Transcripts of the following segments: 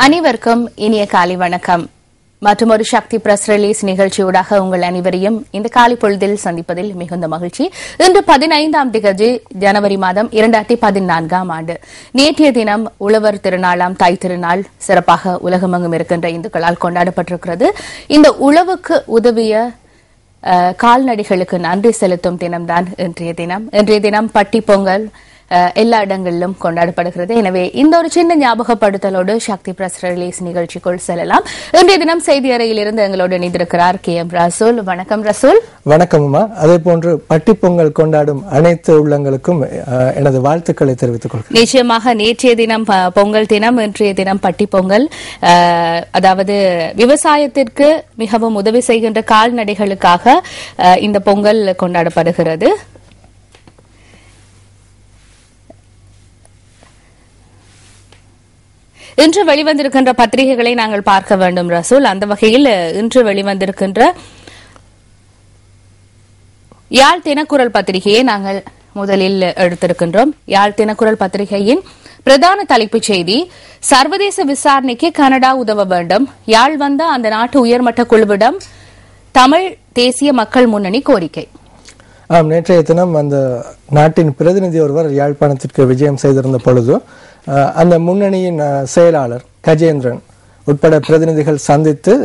அனைவருக்கும் இனிய காலை வணக்கம். மற்றொரு சக்தி பிரஸ் ரிலீஸ் நிகழ்ச்சியூடாக உங்கள் அனைவரையும் இந்த காலை பொழுதில் சந்திப்பதில் மிகுந்த மகிழ்ச்சி. இன்று 15ஆம் தேதி ஜனவரி மாதம் 2014ஆம் ஆண்டு. நேற்றைய தினம் உழவர் திருநாளாம் தாய் திருநாள் சிறப்பாக உலகமெங்கும் இருக்கின்ற இந்துக்களால் கொண்டாடப்பட்டிருக்கிறது. இந்த உழவுக்கு உதவிய கால்நடைகளுக்கு நன்றி செலுத்தும் தினம்தான் இன்றைய தினம். இன்றைய தினம் பட்டி பொங்கல் எல்லா இடங்களிலும் கொண்டாடப்படுகிறது. எனவே இந்த ஒரு சின்ன ஞாபகப்படுத்தலோடு சக்தி பிரஸ் ரிலீஸ் நிகழ்ச்சிக்குள் செல்லலாம். இன்றைய தினம் செய்தி அறையிலிருந்து எங்களோடு இணைந்திருக்கிறார் KM ரசூல். வணக்கம் ரசூல். வணக்கம் அம்மா. அதே போன்று பட்டி பொங்கல் கொண்டாடும் அனைத்து உள்ளங்களுக்கும் எனது வாழ்த்துக்களை தெரிவித்துக் கொள்கிறேன். நிச்சயமாக நேற்றைய தினம் பொங்கல் தினம், இன்றைய தினம் பட்டி பொங்கல். அதாவது விவசாயத்திற்கு மிகவும் உதவி செய்கின்ற கால்நடைகளுக்காக இந்த பொங்கல் கொண்டாடப்படுகிறது. இன்று வெளிவந்திருக்கின்ற பத்திரிகைகளை நாங்கள் பார்க்க வேண்டும் ரசூல். அந்த வகையில் இன்று வெளிவந்திருக்கின்ற யாழ் தினக்குரல் பத்திரிகையை நாங்கள் முதலில் எடுத்திருக்கின்றோம். யாழ் தினக்குரல் பத்திரிகையின் பிரதான தலைப்புச் செய்தி: சர்வதேச விசாரணைக்கு கனடா உதவ வேண்டும். யாழ் வந்த அந்த நாட்டு உயர்மட்ட குழுவிடம் தமிழ் தேசிய மக்கள் முன்னணி கோரிக்கை. நேற்றைய தினம் அந்த நாட்டின் பிரதிநிதி ஒருவர் யாழ்ப்பாணத்திற்கு விஜயம் செய்திருந்த பொழுது அந்த முன்னணியின் செயலாளர் கஜேந்திரன் உட்பட பிரதிநிதிகள் சந்தித்து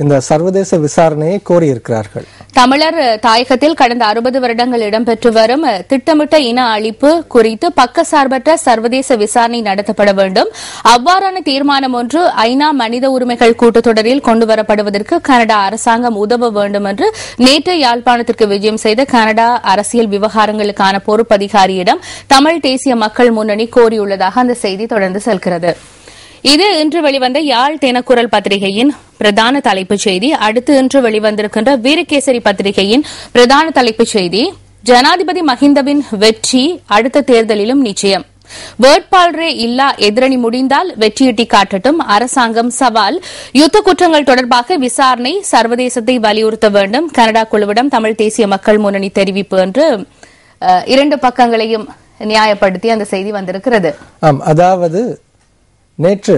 இந்த சர்வதேச விசாரணையை கோரியிருக்கிறார்கள். தமிழர் தாயகத்தில் கடந்த 60 வருடங்கள் இடம்பெற்று வரும் திட்டமிட்ட இன அழிப்பு குறித்து பக்கசார்பற்ற சர்வதேச விசாரணை நடத்தப்பட வேண்டும். அவ்வாறான தீர்மானம் ஒன்று ஐநா மனித உரிமைகள் கூட்டத்தொடரில் கொண்டுவரப்படுவதற்கு கனடா அரசாங்கம் உதவ வேண்டும் என்று நேற்று யாழ்ப்பாணத்திற்கு விஜயம் செய்த கனடா அரசியல் விவகாரங்களுக்கான பொறுப்பதிகாரியிடம் தமிழ் தேசிய மக்கள் முன்னணி கோரியுள்ளதாக அந்த செய்தி தொடர்ந்து செல்கிறது. இது இன்று வெளிவந்த யாழ் தினக்குரல் பத்திரிகையின் பிரதான தலைப்புச் செய்தி. அடுத்து இன்று வெளிவந்திருக்கின்ற வீரகேசரி பத்திரிகையின் பிரதான தலைப்புச் செய்தி: ஜனாதிபதி மஹிந்தவின் வெற்றி அடுத்த தேர்தலிலும் நிச்சயம். வேட்பாளரே இல்லா எதிரணி முடிந்தால் வெற்றியீட்டி காட்டட்டும், அரசாங்கம் சவால். யுத்த குற்றங்கள் தொடர்பாக விசாரணை, சர்வதேசத்தை வலியுறுத்த வேண்டும், கனடா குழுவிடம் தமிழ் தேசிய மக்கள் முன்னணி தெரிவிப்பு என்று இரண்டு பக்கங்களையும் நியாயப்படுத்தி அந்த செய்தி வந்திருக்கிறது. அதாவது நேற்று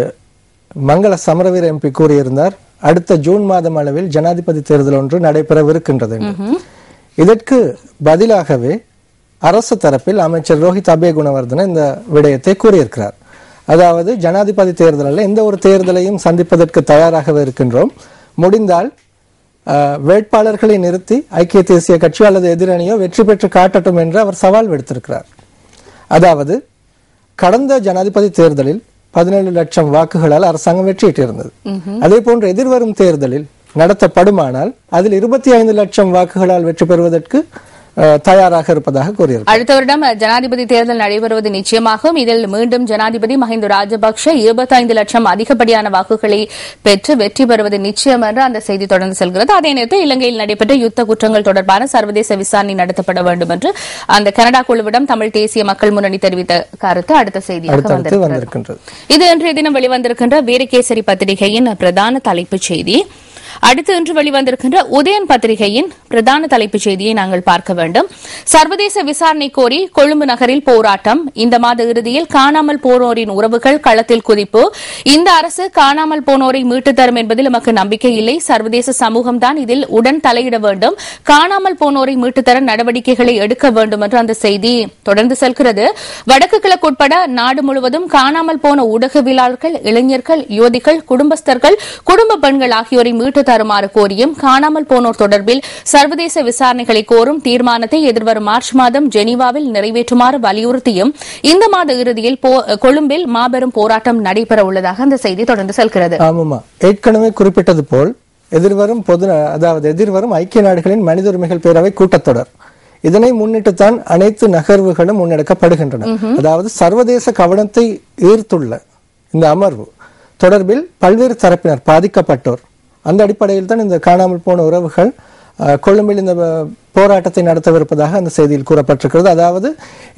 மங்கள சமரவீர MP கூறியிருந்தார், அடுத்த ஜூன் மாதம் அளவில் ஜனாதிபதி தேர்தல் ஒன்று நடைபெறவிருக்கின்றது. இதற்கு பதிலாகவே அரசு தரப்பில் அமைச்சர் ரோஹித் அபேகுணவர்தன இந்த விடயத்தை கூறியிருக்கிறார். அதாவது ஜனாதிபதி தேர்தலில் எந்த ஒரு தேர்தலையும் சந்திப்பதற்கு தயாராகவே இருக்கின்றோம், முடிந்தால் வேட்பாளர்களை நிறுத்தி ஐக்கிய தேசிய கட்சியோ அல்லது எதிரணியோ வெற்றி பெற்று காட்டட்டும் என்று அவர் சவால் விடுத்திருக்கிறார். அதாவது கடந்த ஜனாதிபதி தேர்தலில் 17 லட்சம் வாக்குகளால் அரசாங்கம் வெற்றியிட்டிருந்தது. அதே போன்று எதிர்வரும் தேர்தலில் நடத்தப்படுமானால் அதில் 25 லட்சம் வாக்குகளால் வெற்றி பெறுவதற்கு தயாராக இருப்பதாக கூறியிருக்கிறார். அடுத்த வருடம் ஜனாதிபதி தேர்தல் நடைபெறுவது நிச்சயமாகும். இதில் மீண்டும் ஜனாதிபதி மஹிந்த ராஜபக்ஷ 25 லட்சம் அதிகப்படியான வாக்குகளை பெற்று வெற்றி பெறுவது நிச்சயம் என்று அந்த செய்தி தொடர்ந்து செல்கிறது. அதே நேரத்தில் இலங்கையில் நடைபெற்ற யுத்த குற்றங்கள் தொடர்பான சர்வதேச விசாரணை நடத்தப்பட வேண்டும் என்று அந்த கனடா குழுவிடம் தமிழ் தேசிய மக்கள் முன்னணி தெரிவித்த கருத்து அடுத்த செய்தியாக வந்திருக்கிறது. இது இன்றைய தினம் வெளிவந்திருக்கின்ற வீரகேசரி பத்திரிகையின் பிரதான தலைப்புச் செய்தி. அடுத்து இன்று வெளிவந்திருக்கின்ற உதயன் பத்திரிகையின் பிரதான தலைப்புச் செய்தியை நாங்கள் பார்க்க வேண்டும். சர்வதேச விசாரணை கோரி கொழும்பு நகரில் போராட்டம். இந்த மாத இறுதியில் காணாமல் போனோரின் உறவுகள் களத்தில் குதிப்பு. இந்த அரசு காணாமல் போனோரை மீட்டு தரும் என்பதில் நமக்கு நம்பிக்கை இல்லை. சர்வதேச சமூகம்தான் இதில் உடன் தலையிட வேண்டும். காணாமல் போனோரை மீட்டு தர நடவடிக்கைகளை எடுக்க வேண்டும் என்று அந்த செய்தி தொடர்ந்து செல்கிறது. வடக்கு கிழக்கு உட்பட நாடு முழுவதும் காணாமல் போன ஊடகவியலாளர்கள், இளைஞர்கள், யுவதிகள், குடும்பஸ்தர்கள், குடும்ப பெண்கள் ஆகியோரை மீட்டு தருமாறு கோரியும் காணாமல் போனோர் தொடர்பில் சர்வதேச விசாரணைகளை கோரும் தீர்மானத்தை எதிர்வரும் மார்ச் மாதம் ஜெனீவாவில் நிறைவேற்றுமாறு வலியுறுத்தியும் இந்த மாத இறுதியில் கொழும்பில் மாபெரும் போராட்டம் நடைபெற உள்ளதாக அந்த செய்தி தொடர்ந்து செல்கிறது. ஏற்கனவே குறிப்பிட்டது போல் எதிர்வரும் ஐக்கிய நாடுகளின் மனித உரிமைகள் பேரவை கூட்டத்தொடர், இதனை முன்னிட்டுத்தான் அனைத்து நகர்வுகளும் முன்னெடுக்கப்படுகின்றன. அதாவது சர்வதேச கவனத்தை ஈர்த்துள்ள இந்த அமர்வு தொடர்பில் பல்வேறு தரப்பினர் பாதிக்கப்பட்டோர், அந்த அடிப்படையில் தான் இந்த காணாமல் போன உறவுகள் கொழும்பில் இந்த போராட்டத்தை நடத்தவிருப்பதாக அந்த செய்தியில் கூறப்பட்டிருக்கிறது. அதாவது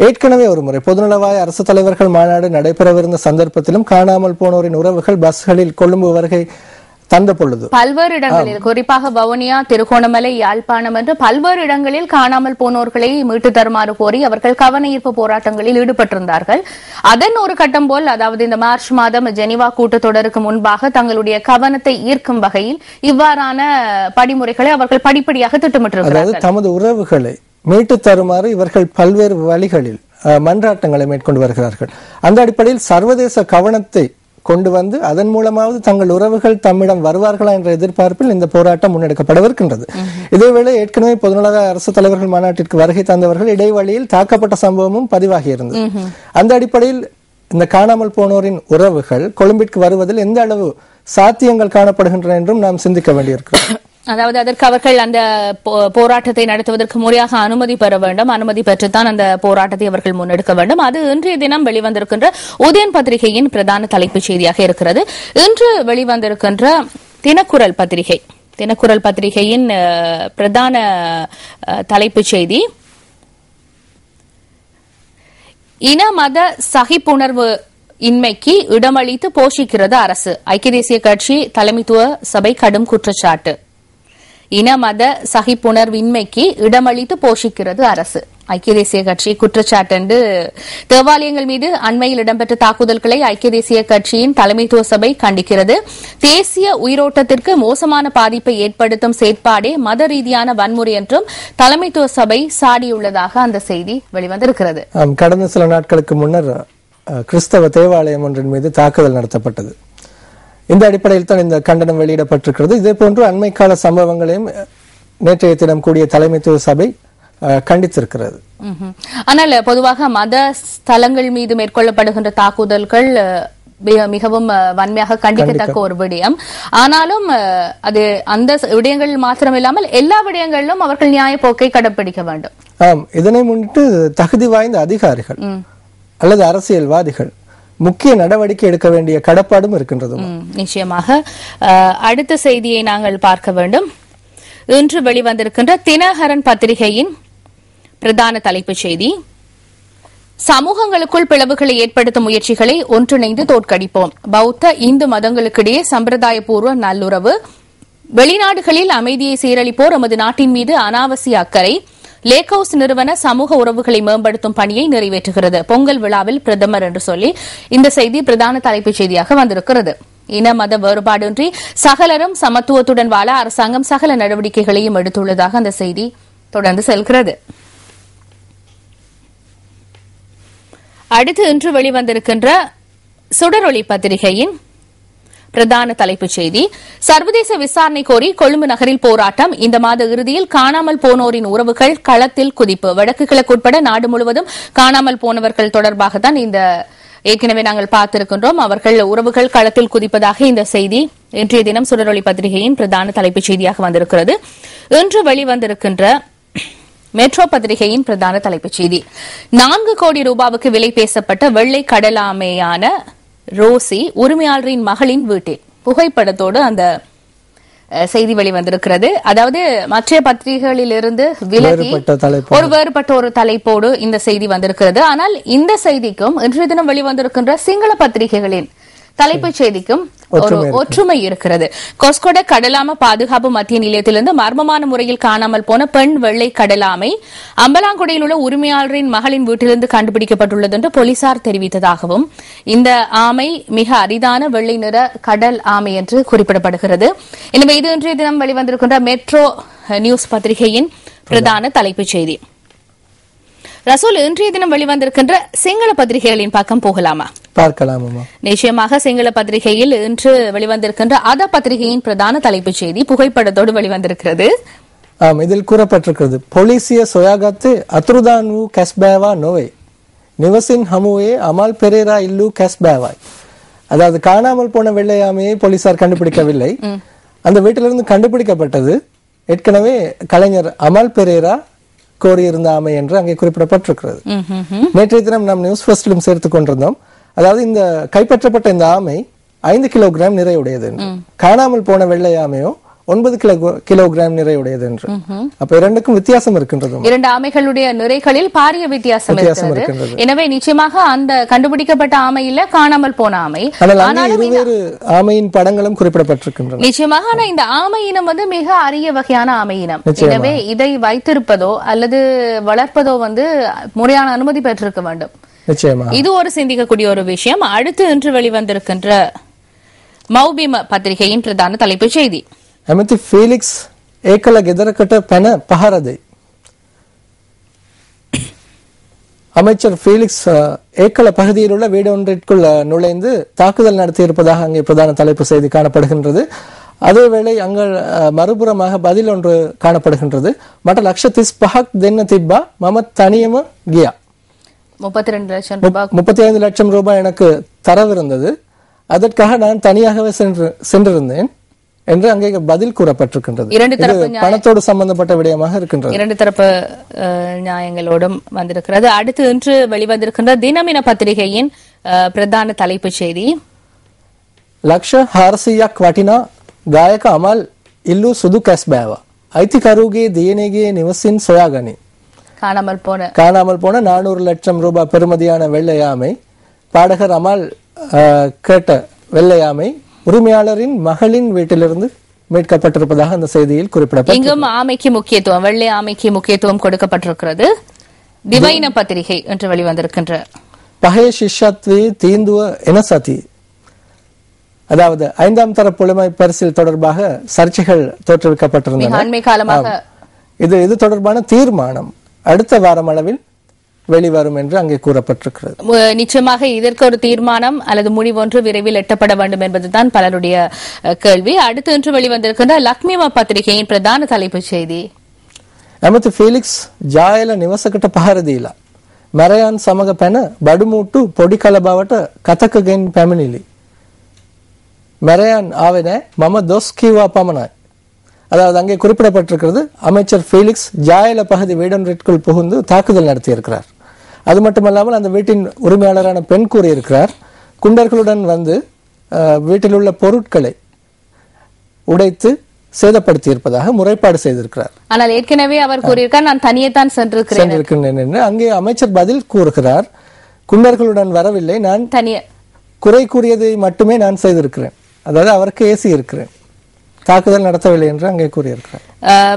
ஏற்கனவே ஒரு முறை பொதுநலவாய அரசு தலைவர்கள் மாநாடு நடைபெறவிருந்த சந்தர்ப்பத்திலும் காணாமல் போனோரின் உறவுகள் பஸ்களில் கொழும்பு வருகை தந்த பொழுது பல்வேறு இடங்களில், குறிப்பாக வவுனியா, திருகோணமலை, யாழ்ப்பாணம் என்று பல்வேறு இடங்களில் காணாமல் போனோர்களை மீட்டு தருமாறு கோரி அவர்கள் கவன ஈர்ப்பு போராட்டங்களில் ஈடுபட்டிருந்தார்கள். அதன் ஒரு கட்டம் போல், அதாவது இந்த மார்ச் மாதம் ஜெனீவா கூட்டத்தொடருக்கு முன்பாக தங்களுடைய கவனத்தை ஈர்க்கும் வகையில் இவ்வாறான படிமுறைகளை அவர்கள் படிப்படியாக திட்டமிட்டிருக்கிறார்கள். தமது உறவுகளை மீட்டு தருமாறு இவர்கள் பல்வேறு வழிகளில் மன்றாட்டங்களை மேற்கொண்டு வருகிறார்கள். அந்த அடிப்படையில் சர்வதேச கவனத்தை கொண்டு வந்து அதன் மூலமாவது தங்கள் உறவுகள் தம்மிடம் வருவார்களா என்ற எதிர்பார்ப்பில் இந்த போராட்டம் முன்னெடுக்கப்படவிருக்கின்றது. இதேவேளை ஏற்கனவே பொதுநல அரசு தலைவர்கள் மாநாட்டிற்கு வருகை தந்தவர்கள் இடைவெளியில் தாக்கப்பட்ட சம்பவமும் பதிவாகியிருந்தது. அந்த அடிப்படையில் இந்த காணாமல் போனோரின் உறவுகள் கொழும்பிற்கு வருவதில் எந்த அளவு சாத்தியங்கள் காணப்படுகின்றன என்றும் நாம் சிந்திக்க வேண்டியிருக்கிறோம். அதாவது அதற்கு அவர்கள் அந்த போராட்டத்தை நடத்துவதற்கு முறையாக அனுமதி பெற வேண்டும். அனுமதி பெற்றுத்தான் அந்த போராட்டத்தை அவர்கள் முன்னெடுக்க வேண்டும். அது இன்றைய தினம் வெளிவந்திருக்கின்ற உதயன் பத்திரிகையின் பிரதான தலைப்புச் செய்தியாக இருக்கிறது. இன்று வெளிவந்திருக்கின்ற தினக்குரல் பத்திரிகை, தினக்குரல் பத்திரிகையின் பிரதான தலைப்புச் செய்தி, இன மத சகிப்புணர்வு இன்மைக்கு இடமளித்து போஷிக்கிறது அரசு. ஐக்கிய தேசிய கட்சி தலைமைத்துவ சபை கடும் குற்றச்சாட்டு. இன மத சகிப்புணர்வின்மைக்கு இடமளித்து போஷிக்கிறது அரசு. ஐக்கிய தேசிய கட்சி குற்றச்சாட்டு என்று தேவாலயங்கள் மீது அண்மையில் இடம்பெற்ற தாக்குதல்களை ஐக்கிய தேசிய கட்சியின் தலைமைத்துவ சபை கண்டிக்கிறது. தேசிய உயிரோட்டத்திற்கு மோசமான பாதிப்பை ஏற்படுத்தும் செயற்பாடே மத ரீதியான வன்முறை என்றும் தலைமைத்துவ சபை சாடியுள்ளதாக அந்த செய்தி வெளிவந்திருக்கிறது. கடந்த சில நாட்களுக்கு முன்னர் கிறிஸ்தவ தேவாலயம் ஒன்றின் மீது தாக்குதல் நடத்தப்பட்டது. இந்த அடிப்படையில் தான் இந்த கண்டனம் வெளியிடப்பட்டிருக்கிறது. இதே போன்று அண்மை கால சம்பவங்களையும் நேற்றைய தினம் கூடிய தலைமைத்துவ சபை கண்டித்திருக்கிறது. ஆனால் பொதுவாக மத ஸ்தலங்கள் மீது மேற்கொள்ளப்படுகின்ற தாக்குதல்கள் மிகவும் வன்மையாக கண்டிக்கத்தக்க ஒரு விடயம். ஆனாலும் அது அந்த விடயங்கள் மாத்திரமில்லாமல் எல்லா விடயங்களிலும் அவர்கள் நியாய போக்கை கடைபிடிக்க வேண்டும். இதனை முன்னிட்டு தகுதி வாய்ந்த அதிகாரிகள் அல்லது அரசியல்வாதிகள் முக்கிய நடவடிக்கை எடுக்க வேண்டிய கடப்பாடும் இருக்கின்றது. நிச்சயமாக. அடுத்த செய்தியை நாங்கள் பார்க்க வேண்டும். இன்று வெளிவந்திருக்கின்ற தினகரன் பத்திரிகையின் பிரதான தலைப்புச் செய்தி, சமூகங்களுக்குள் பிளவுகளை ஏற்படுத்தும் முயற்சிகளை ஒன்றிணைந்து தோற்கடிப்போம். பௌத்த இந்து மதங்களுக்கிடையே சம்பிரதாயபூர்வ நல்லுறவு. வெளிநாடுகளில் அமைதியை சீரழிப்போர் எமது நாட்டின் மீது அனாவசிய அக்கறை. லேக் ஹவுஸ் நிறுவன சமூக உறவுகளை மேம்படுத்தும் பணியை நிறைவேற்றுகிறது. பொங்கல் விழாவில் பிரதமர் என்று சொல்லி இந்த செய்தி பிரதான தலைப்புச் செய்தியாக வந்திருக்கிறது. இன மத வேறுபாடின்றி சகலரும் சமத்துவத்துடன் வாழ அரசாங்கம் சகல நடவடிக்கைகளையும் எடுத்துள்ளதாக அந்த செய்தி தொடர்ந்து செல்கிறது. அடுத்து இன்று வெளிவந்திருக்கின்ற சுடரொளி பத்திரிகையின் பிரதான தலைப்புச் செய்தி, சர்வதேச விசாரணை கோரி கொழும்பு நகரில் போராட்டம். இந்த மாத இறுதியில் காணாமல் போனோரின் உறவுகள் களத்தில் குதிப்பு. வடக்கு கிழக்கு உட்பட நாடு முழுவதும் காணாமல் போனவர்கள் தொடர்பாகத்தான் இந்த ஏற்கனவே நாங்கள் பார்த்திருக்கின்றோம். அவர்கள் உறவுகள் களத்தில் குதிப்பதாக இந்த செய்தி இன்றைய தினம் சுடரொளி பத்திரிகையின் பிரதான தலைப்புச் செய்தியாக வந்திருக்கிறது. இன்று வெளிவந்திருக்கின்ற மெட்ரோ பத்திரிகையின் பிரதான தலைப்புச் செய்தி, 4 கோடி ரூபாவுக்கு விலை பேசப்பட்ட வெள்ளை கடலாமையான ரோசி உரிமையாளரின் மகளின் வீட்டில். புகைப்படத்தோடு அந்த செய்தி வெளிவந்திருக்கிறது. அதாவது மற்ற பத்திரிகைகளில் இருந்து விலகி ஒரு வேறுபட்ட ஒரு தலைப்போடு இந்த செய்தி வந்திருக்கிறது. ஆனால் இந்த செய்திக்கும் இன்றைய தினம் வெளிவந்திருக்கின்ற சிங்கள பத்திரிகைகளின் தலைப்புச் செய்திக்கும் ஒரு ஒற்றுமை இருக்கிறது. கொஸ்கொட கடலாம பாதுகாப்பு மத்திய நிலையத்திலிருந்து மர்மமான முறையில் காணாமல் போன பெண் வெள்ளை கடலாமை அம்பலாங்குடையில் உள்ள உரிமையாளரின் மகளின் வீட்டிலிருந்து கண்டுபிடிக்கப்பட்டுள்ளது என்று போலீசார் தெரிவித்ததாகவும், இந்த ஆமை மிக அரிதான வெள்ளை நிற கடல் ஆமை என்று குறிப்பிடப்படுகிறது. எனவே இது இன்றைய தினம் வெளிவந்திருக்கின்ற மெட்ரோ நியூஸ் பத்திரிகையின் பிரதான தலைப்புச் செய்தி. ரசூல், இன்றைய தினம் வெளிவந்திருக்கின்ற சிங்கள பத்திரிகைகளின் பக்கம் போகலாமா? பார்க்கலாமா? நிச்சயமாக. சிங்கள பத்திரிகையில் இன்று வெளிவந்திருக்கின்ற அத பத்திரிகையின் பிரதான தலைப்புச் செய்தி புகைப்படத்தோடு வெளிவந்திருக்கிறது. இதில் கூறப்பட்டிருக்கிறது, போலீசிய சோயாகத்து அத்ருதானு கஸ்பேவா நோவை நிவசின் ஹமுவே அமால் பெரேரா இல்லு கஸ்பேவாய். அதாவது காணாமல் போன வெள்ளையாமையை போலீசார் கண்டுபிடிக்கவில்லை. அந்த வீட்டிலிருந்து கண்டுபிடிக்கப்பட்டது ஏற்கனவே கலைஞர் அமால் பெரேரா கோரியிருந்த ஆமை என்று அங்கே குறிப்பிடப்பட்டிருக்கிறது. நேற்றைய தினம் நாம் நியூஸ் ஃபர்ஸ்டிலும் சேர்த்துக் கொண்டிருந்தோம். அதாவது இந்த கைப்பற்றப்பட்ட இந்த ஆமை 5 கிலோகிராம் நிறையுடையது. காணாமல் போன வெள்ளை ஆமையோ 9 கிலோகிராம் நிறையுடையது என்று. அப்ப இரண்டுக்கும் வித்தியாசம் இருக்கின்றது. இரண்டு ஆமைகளுடைய நிறைகளில் பாரிய வித்தியாசம் இருக்கிறது. எனவே நிச்சயமாக அந்த கண்டுபிடிக்கப்பட்ட ஆமையில காணாமல் போன ஆமை, இருவேறு ஆமையின் படங்களும் குறிப்பிடப்பட்டிருக்கின்றன. நிச்சயமாக. ஆனா இந்த ஆமை இனம் வந்து மிக அரிய வகையான ஆமை இனம். எனவே இதை வைத்திருப்பதோ அல்லது வளர்ப்பதோ வந்து முறையான அனுமதி பெற்றிருக்க வேண்டும். நிச்சயமாக இது ஒரு சிந்திக்கக்கூடிய ஒரு விஷயம். அடுத்து இன்று வெளிவந்திருக்கின்ற மௌபிம பத்திரிகையின் பிரதான தலைப்புச் செய்தி. ඇමති ෆීලික්ස් ඒකල ගෙදරකට පැන පහරදෙයි. அமைச்சர் ஃபீலிக்ஸ் ஏக்கல பகுதியில் உள்ள வீடு ஒன்றிற்குள் நுழைந்து தாக்குதல் நடத்தியிருப்பதாக அங்கே பிரதான தலைப்பு செய்தி காணப்படுகின்றது. அதேவேளை அங்கு மறுபுறமாக பதில் ஒன்று காணப்படுகின்றது. மற்ற 1,35,000 දෙන්න තිබ්බා මම තනියම ගියා. 35 லட்சம் ரூபாய் எனக்கு தரவிருந்தது, அதற்காக நான் தனியாகவே சென்றிருந்தேன் என்று அங்கே பதில் கூறப்பட்டிருக்கின்றது. பணத்தோடு சம்பந்தப்பட்ட விடயமாக இருக்கின்றது. இரண்டு தரப்பு நியாயங்களோடும் வந்திருக்கிறது. அடுத்து இன்று வெளிவந்திருக்கின்ற தினமின பத்திரிகையின் பிரதான தலைப்புச் செய்தி. 400ක් වටිනා ගායක අමල් ඉල්ලු සුදු කැස් බෑවා. අයිතිකරුගේ දියණියගේ නිවසින් සොයාගනි. காணாமல் போன 400 லட்சம் ரூபாய் பெறுமதியான வெள்ளையாமை, பாடகர் அமல் கேட்ட வெள்ளையாமை உரிமையாளரின் மகளின் வீட்டிலிருந்து மீட்கப்பட்டிருப்பதாக அந்த செய்தியில் குறிப்பிடப்பட்டது. இங்கும் ஆமைக்கு முக்கியத்துவம், வெள்ளை ஆமைக்கு முக்கியத்துவம் கொடுக்கப்பட்டிருக்கிறது. திவைன பத்திரிகை என்று வெளிவந்திருக்கின்ற பழைய சிஷ்யத்வே தீந்துவ எனசதி, அதாவது 5ஆம் தர புலமை பரிசில் தொடர்பாக சர்ச்சைகள் தோற்றுவிக்கப்பட்டிருந்தன. அண்மை காலமாக இது தொடர்பான தீர்மானம் அடுத்த வாரம் அளவில் வெளிவரும் என்று அங்கே கூறப்பட்டிருக்கிறது. நிச்சயமாக இதற்கு ஒரு தீர்மானம் அல்லது முடிவொன்று விரைவில் எட்டப்பட வேண்டும் என்பதுதான் பலருடைய கேள்வி. அடுத்து இன்று வெளிவந்திருக்கின்ற லக்ஷ்மிமா பத்திரிகையின் பிரதான தலைப்புச் செய்தி. ඇමති ෆීලික්ස් ජායල නිවසකට පහර දීලා මැරයන් සමග පැන බඩුමුට්ටු පොඩි කල බවට කතකගෙන් පැමිණිලි. මැරයන් ආවේ නැහැ, මම දොස් කිව්වා පමණයි. அதாவது அங்கே குறிப்பிடப்பட்டிருக்கிறது, அமைச்சர் ஃபீலிக்ஸ் ஜாயல பகுதி வீடொன்றிற்குள் புகுந்து தாக்குதல் நடத்தியிருக்கிறார். அது மட்டுமல்லாமல் அந்த வீட்டின் உரிமையாளரான பெண் கூறியிருக்கிறார், குண்டர்களுடன் வந்து வீட்டில் உள்ள பொருட்களை உடைத்து சேதப்படுத்தி இருப்பதாக முறைப்பாடு செய்திருக்கிறார். ஆனால் ஏற்கனவே அவர் கூறியிருக்கார், நான் தனியே தான் சென்றிருக்கிறேன் என்று. அங்கே அமைச்சர் பதில் கூறுகிறார், குண்டர்களுடன் வரவில்லை, நான் தனியே குறை கூறியதை மட்டுமே நான் செய்திருக்கிறேன், அதாவது அவருக்கு ஏசி இருக்கிறேன், தாக்குதல் நடத்தவில்லை என்று அங்கே கூறியிருக்கிறார்.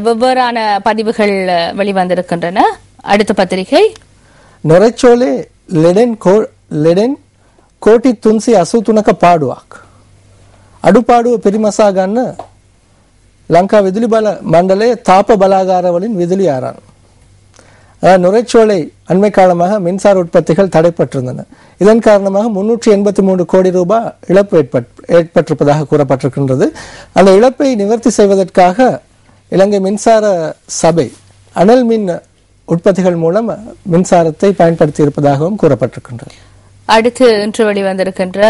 வெவ்வேறான பதிவுகள் வெளிவந்திருக்கின்றன. அடுத்த பத்திரிகை நொரைச்சோலே ලෙඩෙන් කෝටි 383ක පාඩුවක් අඩුපාඩුව පිරිමසා ගන්න ලංකා විදුලි බල මණ්ඩලයේ තාප බලාගාර වලින් විදුලි ආරන්. நுரைச்சோலை அண்மை காலமாக மின்சார உற்பத்திகள் தடைப்பட்டிருந்தன. இதன் காரணமாக 383 கோடி ரூபாய் இழப்பு ஏற்பட்டிருப்பதாக கூறப்பட்டிருக்கின்றது. அந்த இழப்பை நிவர்த்தி செய்வதற்காக இலங்கை மின்சார சபை அனல் மின் உற்பத்திகள் மூலம் மின்சாரத்தை பயன்படுத்தி இருப்பதாகவும் கூறப்பட்டிருக்கின்றது. அடுத்து இன்று வெளிவந்திருக்கின்ற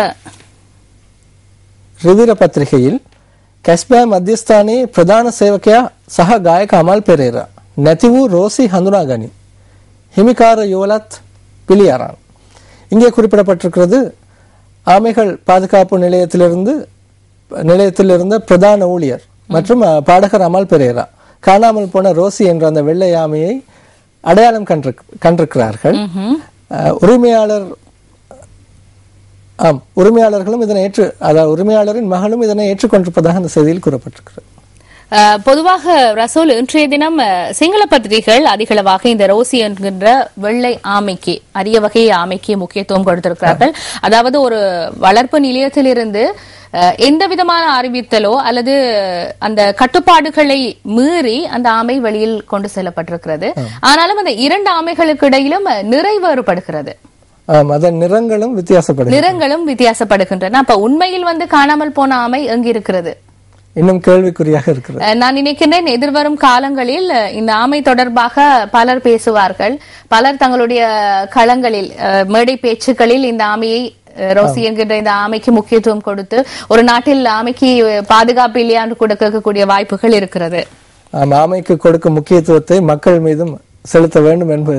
ரிவிர பத்திரிகையில் கஸ்பா மத்தியஸ்தானයේ ප්‍රධාන සේවකයා සහ ගායක අමල් පෙරේරා නැති වූ රෝසි හඳුනාගනි හිමිකාර யுவலத் பிலியாரான். இங்கே குறிப்பிடப்பட்டிருக்கிறது, ஆமைகள் பாதுகாப்பு நிலையத்தில் இருந்த பிரதான ஊழியர் மற்றும் பாடகர் அமல் பெரேரா காணாமல் போன ரோசி என்ற அந்த வெள்ளை ஆமையை அடையாளம் கண்டிருக்கிறார்கள். உரிமையாளர்களும் இதனை உரிமையாளரின் மகளும் இதனை ஏற்றுக்கொண்டிருப்பதாக அந்த செய்தியில் கூறப்பட்டிருக்கிறது. பொதுவாக ரசூல் இன்றைய தினம் சிங்கள பத்திரிகைகள் அதிகளவாக இந்த ரோசி என்கின்ற வெள்ளை ஆமைக்கு, அரிய வகை ஆமைக்கு முக்கியத்துவம் கொடுத்திருக்கிறார்கள். அதாவது ஒரு வளர்ப்பு நிலையத்திலிருந்து எந்த விதமான அறிவித்தலோ அல்லது அந்த கட்டுப்பாடுகளை மீறி அந்த ஆமை வெளியில் கொண்டு செல்லப்பட்டிருக்கிறது. ஆனாலும் அந்த இரண்டு ஆமைகளுக்கு இடையிலும் நிறை வேறுபடுகிறது. நிறங்களும் வித்தியாசப்படுகின்றன. அப்ப உண்மையில் வந்து காணாமல் போன ஆமை எங்கு இருக்கிறது இன்னும் கேள்விக்குறியாக இருக்கிறது. நான் நினைக்கிறேன் எதிர்வரும் காலங்களில் இந்த ஆமை தொடர்பாக பலர் பேசுவார்கள். பலர் தங்களுடைய களங்களில் மேடை பேச்சுக்களில் இந்த ஆமையை, ரோசி என்கின்ற இந்த ஆமைக்கு முக்கியத்துவம் கொடுத்து ஒரு நாட்டில் ஆமைக்கு பாதுகாப்பு இல்லையான்னு கூட கேட்கக்கூடிய வாய்ப்புகள் இருக்கிறது. ஆமைக்கு கொடுக்கும் முக்கியத்துவத்தை மக்கள் மீதும் செலுத்த வேண்டும் என்பது